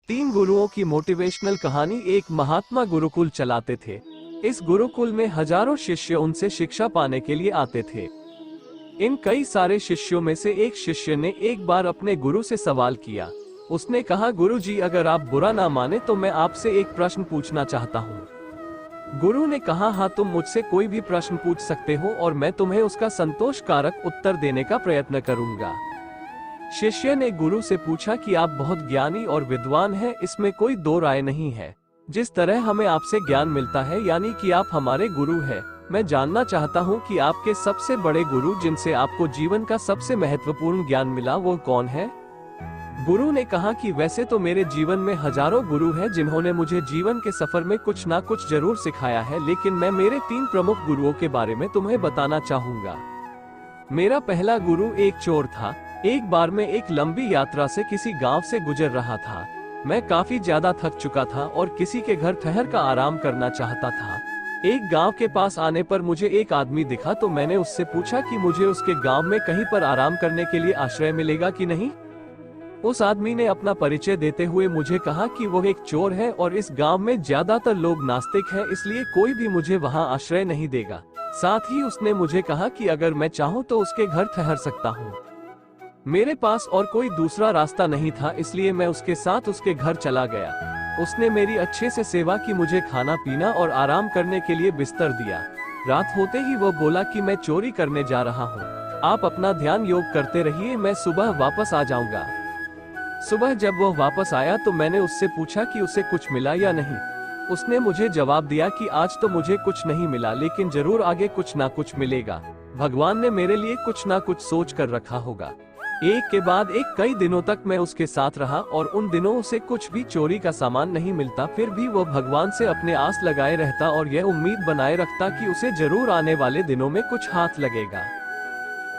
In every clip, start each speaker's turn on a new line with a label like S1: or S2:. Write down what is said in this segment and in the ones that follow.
S1: तीन गुरुओं की मोटिवेशनल कहानी। एक महात्मा गुरुकुल चलाते थे। इस गुरुकुल में हजारों शिष्य उनसे शिक्षा पाने के लिए आते थे। इन कई सारे शिष्यों में से एक शिष्य ने एक बार अपने गुरु से सवाल किया। उसने कहा, गुरुजी, अगर आप बुरा ना माने तो मैं आपसे एक प्रश्न पूछना चाहता हूँ। गुरु ने कहा, हाँ, तुम मुझसे कोई भी प्रश्न पूछ सकते हो और मैं तुम्हें उसका संतोषकारक उत्तर देने का प्रयत्न करूंगा। शिष्य ने गुरु से पूछा कि आप बहुत ज्ञानी और विद्वान हैं, इसमें कोई दो राय नहीं है। जिस तरह हमें आपसे ज्ञान मिलता है, यानी कि आप हमारे गुरु हैं, मैं जानना चाहता हूं कि आपके सबसे बड़े गुरु जिनसे आपको जीवन का सबसे महत्वपूर्ण ज्ञान मिला, वो कौन है? गुरु ने कहा कि वैसे तो मेरे जीवन में हजारों गुरु हैं जिन्होंने मुझे जीवन के सफर में कुछ ना कुछ जरूर सिखाया है, लेकिन मैं मेरे तीन प्रमुख गुरुओं के बारे में तुम्हें बताना चाहूंगा। मेरा पहला गुरु एक चोर था। एक बार मैं एक लंबी यात्रा से किसी गांव से गुजर रहा था। मैं काफी ज्यादा थक चुका था और किसी के घर ठहर कर आराम करना चाहता था। एक गांव के पास आने पर मुझे एक आदमी दिखा, तो मैंने उससे पूछा कि मुझे उसके गांव में कहीं पर आराम करने के लिए आश्रय मिलेगा कि नहीं। उस आदमी ने अपना परिचय देते हुए मुझे कहा कि वो एक चोर है और इस गांव में ज्यादातर लोग नास्तिक हैं, इसलिए कोई भी मुझे वहां आश्रय नहीं देगा। साथ ही उसने मुझे कहा कि अगर मैं चाहूं तो उसके घर ठहर सकता हूं। मेरे पास और कोई दूसरा रास्ता नहीं था, इसलिए मैं उसके साथ उसके घर चला गया। उसने मेरी अच्छे से सेवा की, मुझे खाना पीना और आराम करने के लिए बिस्तर दिया। रात होते ही वो बोला कि मैं चोरी करने जा रहा हूँ, आप अपना ध्यान योग करते रहिए, मैं सुबह वापस आ जाऊंगा। सुबह जब वो वापस आया तो मैंने उससे पूछा कि उसे कुछ मिला या नहीं। उसने मुझे जवाब दिया कि आज तो मुझे कुछ नहीं मिला, लेकिन जरूर आगे कुछ ना कुछ मिलेगा। भगवान ने मेरे लिए कुछ ना कुछ सोच कर रखा होगा। एक के बाद एक कई दिनों तक मैं उसके साथ रहा और उन दिनों उसे कुछ भी चोरी का सामान नहीं मिलता, फिर भी वो भगवान से अपने आस लगाए रहता और यह उम्मीद बनाए रखता कि उसे जरूर आने वाले दिनों में कुछ हाथ लगेगा।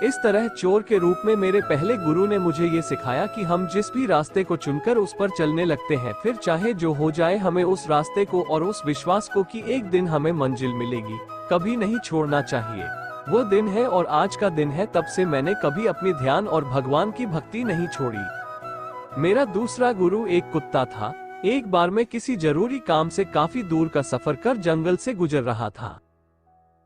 S1: इस तरह चोर के रूप में मेरे पहले गुरु ने मुझे ये सिखाया कि हम जिस भी रास्ते को चुनकर उस पर चलने लगते हैं, फिर चाहे जो हो जाए, हमें उस रास्ते को और उस विश्वास को कि एक दिन हमें मंजिल मिलेगी, कभी नहीं छोड़ना चाहिए। वो दिन है और आज का दिन है, तब से मैंने कभी अपनी ध्यान और भगवान की भक्ति नहीं छोड़ी। मेरा दूसरा गुरु एक कुत्ता था। एक बार मैं किसी जरूरी काम से काफी दूर का सफर कर जंगल से गुजर रहा था।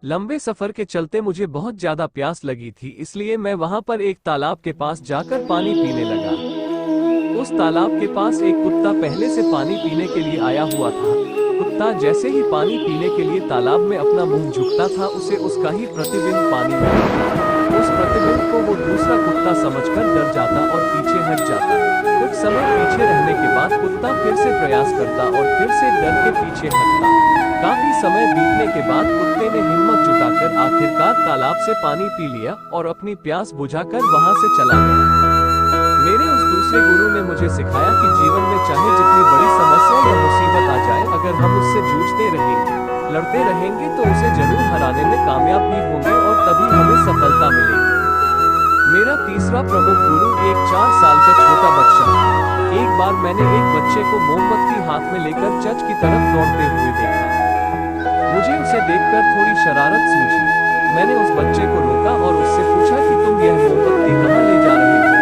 S1: लंबे सफर के चलते मुझे बहुत ज्यादा प्यास लगी थी, इसलिए मैं वहां पर एक तालाब के पास जाकर पानी पीने लगा। उस तालाब के पास एक कुत्ता पहले से पानी पीने के लिए आया हुआ था। कुत्ता जैसे ही पानी पीने के लिए तालाब में अपना मुंह झुकता था, उसे उसका ही प्रतिबिंब पानी में दिखता। उस प्रतिबिंब को वो दूसरा कुत्ता समझकर डर जाता और पीछे हट जाता। कुछ समय पीछे रहने के बाद कुत्ता फिर से प्रयास करता और फिर से डर के पीछे हटता। काफी समय बीतने के बाद कुत्ते ने हिम्मत जुटाकर आखिरकार तालाब से पानी पी लिया और अपनी प्यास बुझाकर वहां से चला गया। मेरे उस दूसरे गुरु ने मुझे सिखाया कि जीवन में चाहे जितनी बड़ी समस्या या मुसीबत आ जाए, अगर हम उससे जूझते रहेंगे, लड़ते रहेंगे, तो उसे जरूर हराने में कामयाब भी होंगे और तभी हमें सफलता मिलेगी। मेरा तीसरा प्रमुख गुरु एक 4 साल का छोटा बच्चा था। एक बार मैंने एक बच्चे को मोमबत्ती हाथ में लेकर चर्च की तरफ दौड़ते हुए देखा। मुझे उसे देखकर थोड़ी शरारत सूझी। मैंने उस बच्चे को रोका और उससे पूछा कि तुम यह मोमबत्ती कहाँ ले जा रहे हो?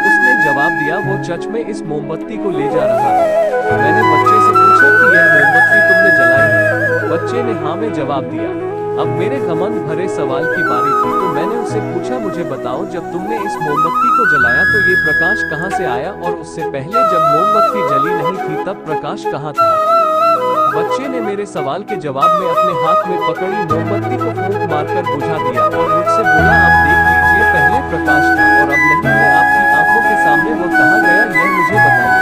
S1: उसने जवाब दिया, वो चर्च में इस मोमबत्ती को ले जा रहा है। मैंने बच्चे से पूछा कि यह मोमबत्ती तुमने जलाई है? बच्चे ने हाँ में जवाब दिया। अब मेरे घमंड भरे सवाल की बारी थी, तो मैंने उससे पूछा, मुझे बताओ, जब तुमने इस मोमबत्ती को जलाया तो ये प्रकाश कहाँ से आया, और उससे पहले जब मोमबत्ती जली नहीं थी तब प्रकाश कहाँ था? बच्चे ने मेरे सवाल के जवाब में अपने हाथ में पकड़ी मोमबत्ती को फूंक मारकर बुझा दिया और मुझसे बोला, आप देख लीजिए, पहले प्रकाश था और अब नहीं है। आपकी आंखों के सामने वो कहाँ गया, यह मुझे बताइए।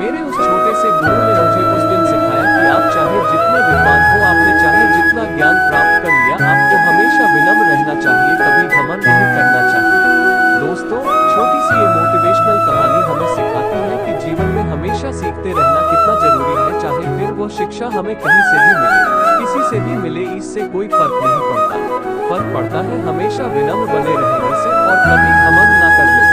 S1: मेरे उस छोटे से गुरु ने मुझे उस दिन सिखाया कि आप चाहे जितने विद्वान हो, आपने चाहे जितना ज्ञान प्राप्त कर लिया, आपको हमेशा विनम्र रहना चाहिए, कभी घमंड नहीं करना चाहिए। दोस्तों, छोटी सी ये मोटिवेशनल कहानी हमें सिखाती है कि जीवन में हमेशा सीखते रहना कितना जरूरी है, चाहे फिर वो शिक्षा हमें कहीं से भी मिले, किसी से भी मिले, इससे कोई फर्क नहीं पड़ता। फर्क पड़ता है हमेशा विनम्र बने रहने से और कभी घमंड ना करने से।